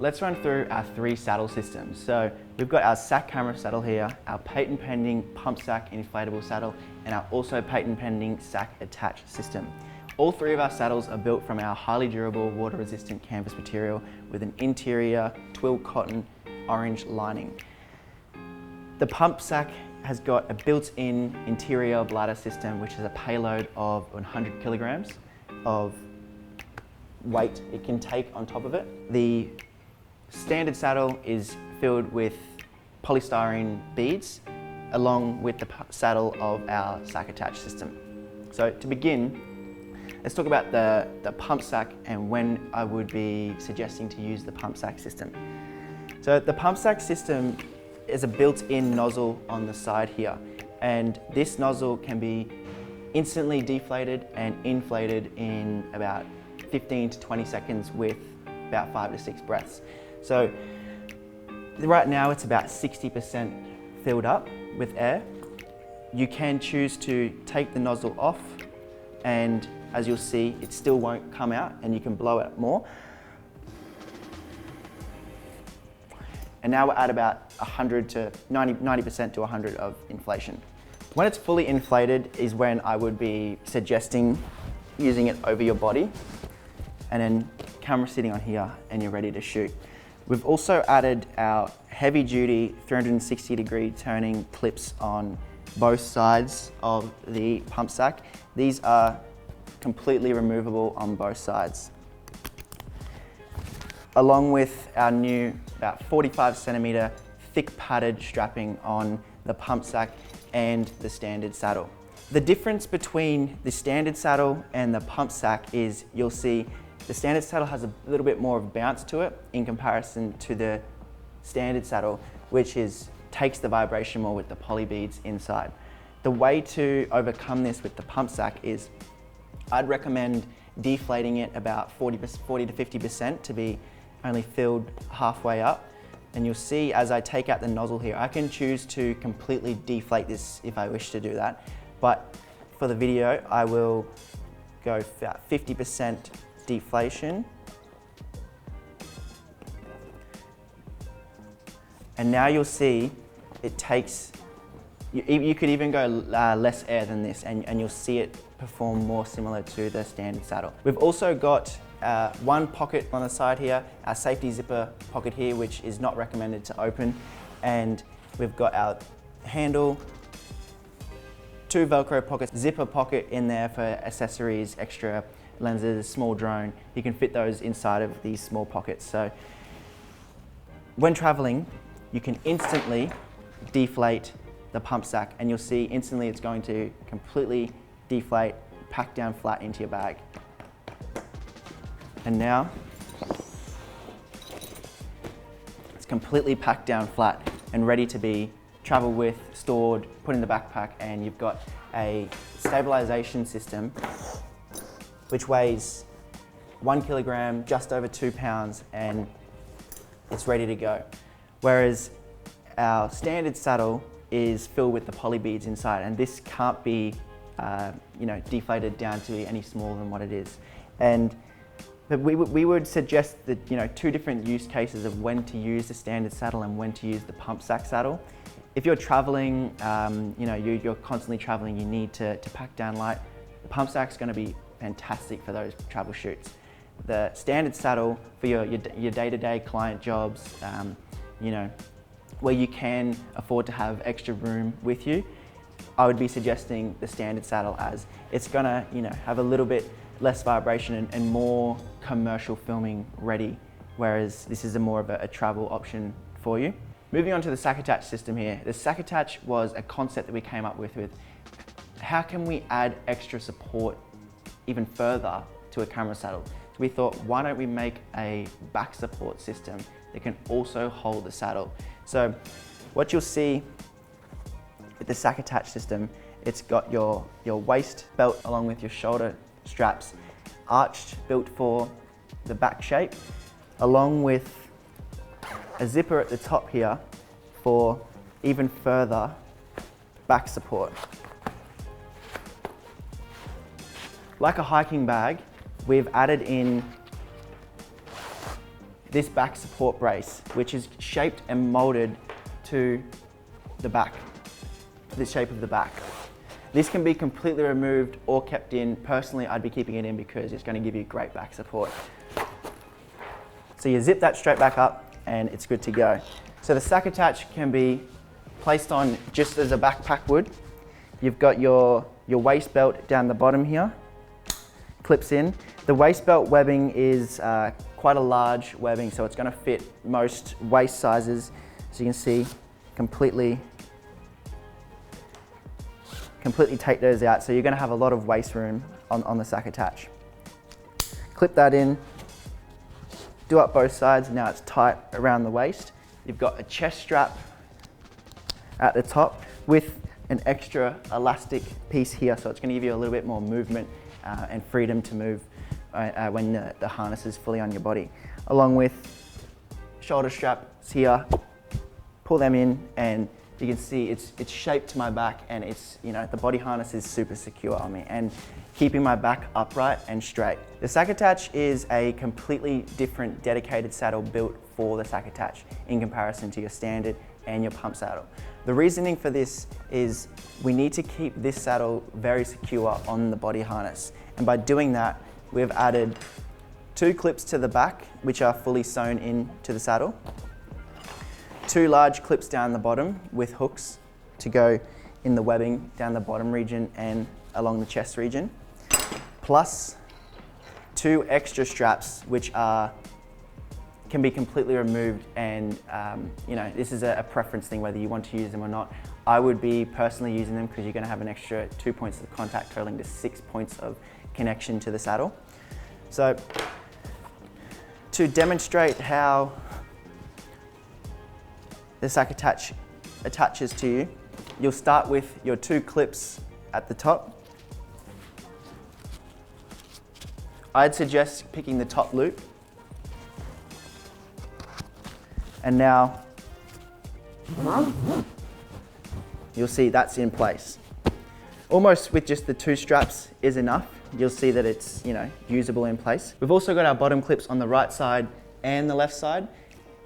Let's run through our 3 saddle systems. So we've got our Sakk Camera Saddle here, our patent pending Pump Sakk Inflatable Saddle, and our also patent pending Sakk Attach system. All 3 of our saddles are built from our highly durable, water resistant canvas material with an interior twill cotton orange lining. The Pump Sakk has got a built-in interior bladder system, which is a payload of 100 kilograms of weight it can take on top of it. The standard saddle is filled with polystyrene beads along with the saddle of our Sakk Attach system. So to begin, let's talk about the Pump Sakk and when I would be suggesting to use the Pump Sakk system. So the Pump Sakk system is a built-in nozzle on the side here, and this nozzle can be instantly deflated and inflated in about 15 to 20 seconds with about 5 to 6 breaths. So right now it's about 60% filled up with air. You can choose to take the nozzle off, and as you'll see, it still won't come out and you can blow it more. And now we're at about 100 to 90% to 100 of inflation. When it's fully inflated is when I would be suggesting using it over your body, and then camera sitting on here and you're ready to shoot. We've also added our heavy duty 360-degree turning clips on both sides of the Pump Sakk. These are completely removable on both sides. Along with our new about 45 centimeter thick padded strapping on the Pump Sakk and the standard saddle. The difference between the standard saddle and the Pump Sakk is you'll see the standard saddle has a little bit more of bounce to it in comparison to the standard saddle, which takes the vibration more with the poly beads inside. The way to overcome this with the Pump Sakk is I'd recommend deflating it about 40 to 50% to be only filled halfway up. And you'll see as I take out the nozzle here, I can choose to completely deflate this if I wish to do that. But for the video, I will go about 50% deflation. And now you'll see it takes, you could even go less air than this and you'll see it perform more similar to the standard saddle. We've also got one pocket on the side here, our safety zipper pocket here, which is not recommended to open. And we've got our handle, 2 Velcro pockets, zipper pocket in there for accessories, extra lenses, small drone. You can fit those inside of these small pockets. So when traveling, you can instantly deflate the Pump Sakk and you'll see instantly it's going to completely deflate, pack down flat into your bag. And now it's completely packed down flat and ready to be traveled with, stored, put in the backpack, and you've got a stabilization system which weighs 1 kilogram, just over 2 pounds, and it's ready to go. Whereas our standard saddle is filled with the poly beads inside, and this can't be deflated down to be any smaller than what it is. But we would suggest that 2 different use cases of when to use the standard saddle and when to use the Pump Sakk saddle. If you're traveling, you're constantly traveling, you need to pack down light, the Pump Sakk's going to be fantastic for those travel shoots. The standard saddle for your day-to-day client jobs, where you can afford to have extra room with you, I would be suggesting the standard saddle, as it's gonna have a little bit less vibration and more commercial filming ready, whereas this is more of a travel option for you. Moving on to the Sakk Attach system here. The Sakk Attach was a concept that we came up with how can we add extra support even further to a camera saddle. So we thought, why don't we make a back support system that can also hold the saddle. So what you'll see with the Sakk Attach system, it's got your waist belt along with your shoulder straps arched, built for the back shape, along with a zipper at the top here for even further back support. Like a hiking bag, we've added in this back support brace, which is shaped and molded to the back, the shape of the back. This can be completely removed or kept in. Personally, I'd be keeping it in because it's going to give you great back support. So you zip that straight back up and it's good to go. So the Sakk Attach can be placed on just as a backpack would. You've got your waist belt down the bottom here, clips in. The waist belt webbing is quite a large webbing, so it's going to fit most waist sizes. So you can see completely take those out. So you're going to have a lot of waist room on the Sakk Attach. Clip that in, do up both sides. Now it's tight around the waist. You've got a chest strap at the top with an extra elastic piece here, so it's going to give you a little bit more movement and freedom to move when the harness is fully on your body. Along with shoulder straps here, pull them in, and you can see it's shaped to my back, and it's, you know, the body harness is super secure on me and keeping my back upright and straight. The Sakk Attach is a completely different dedicated saddle built for the Sakk Attach in comparison to your standard and your pump saddle. The reasoning for this is we need to keep this saddle very secure on the body harness, and by doing that we've added 2 clips to the back which are fully sewn into the saddle, 2 large clips down the bottom with hooks to go in the webbing down the bottom region and along the chest region, plus 2 extra straps which can be completely removed, and you know, this is a preference thing whether you want to use them or not. I would be personally using them because you're going to have an extra 2 points of contact, totaling to 6 points of connection to the saddle. So to demonstrate how the Sakk Attach attaches to you, you'll start with your 2 clips at the top. I'd suggest picking the top loop. And now you'll see that's in place. Almost with just the 2 straps is enough. You'll see that it's, you know, usable in place. We've also got our bottom clips on the right side and the left side.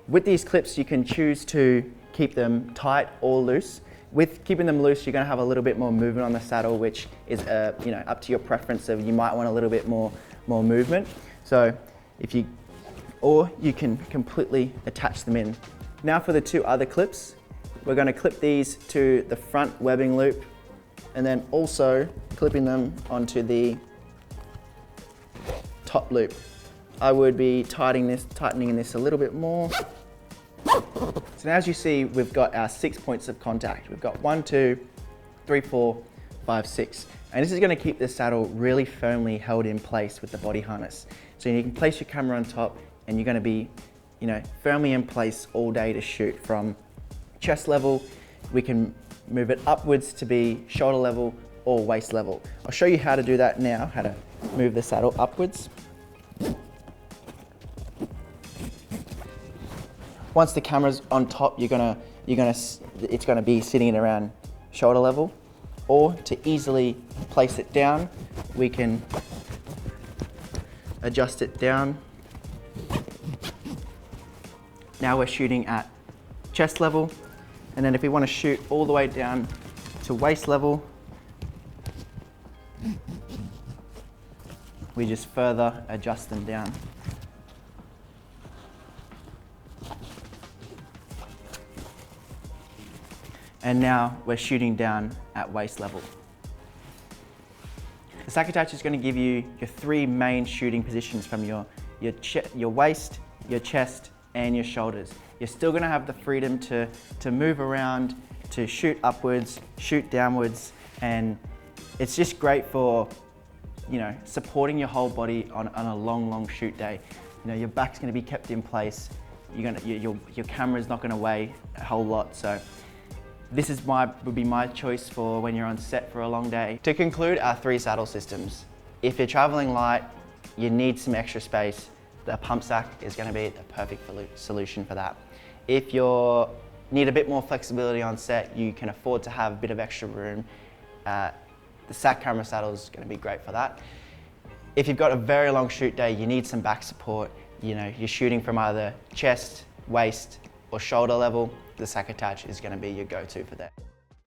With these clips, you can choose to keep them tight or loose. With keeping them loose, you're going to have a little bit more movement on the saddle, which is you know, up to your preference. So you might want a little bit more movement. So or you can completely attach them in. Now for the 2 other clips, we're going to clip these to the front webbing loop and then also clipping them onto the top loop. I would be tightening this a little bit more. So now as you see, we've got our 6 points of contact. We've got 1, 2, 3, 4, 5, 6. And this is going to keep the saddle really firmly held in place with the body harness. So you can place your camera on top and you're going to be, you know, firmly in place all day to shoot from chest level. We can move it upwards to be shoulder level or waist level. I'll show you how to do that now, how to move the saddle upwards. Once the camera's on top, it's gonna be sitting at around shoulder level. Or to easily place it down, we can adjust it down. Now we're shooting at chest level, and then if we want to shoot all the way down to waist level, we just further adjust them down. And now we're shooting down at waist level. The Sakk Attach is going to give you your 3 main shooting positions from your waist, your chest, and your shoulders. You're still going to have the freedom to move around, to shoot upwards, shoot downwards, and it's just great for, you know, supporting your whole body on a long shoot day. You know, your back's going to be kept in place. Your camera's not going to weigh a whole lot. So this would be my choice for when you're on set for a long day. To conclude our 3 saddle systems, if you're traveling light, you need some extra space, the Pump Sakk is going to be the perfect solution for that. If you need a bit more flexibility on set, you can afford to have a bit of extra room, the Sakk Camera Saddle is going to be great for that. If you've got a very long shoot day, you need some back support, you're shooting from either chest, waist, or shoulder level, the Sakk Attach is going to be your go-to for that.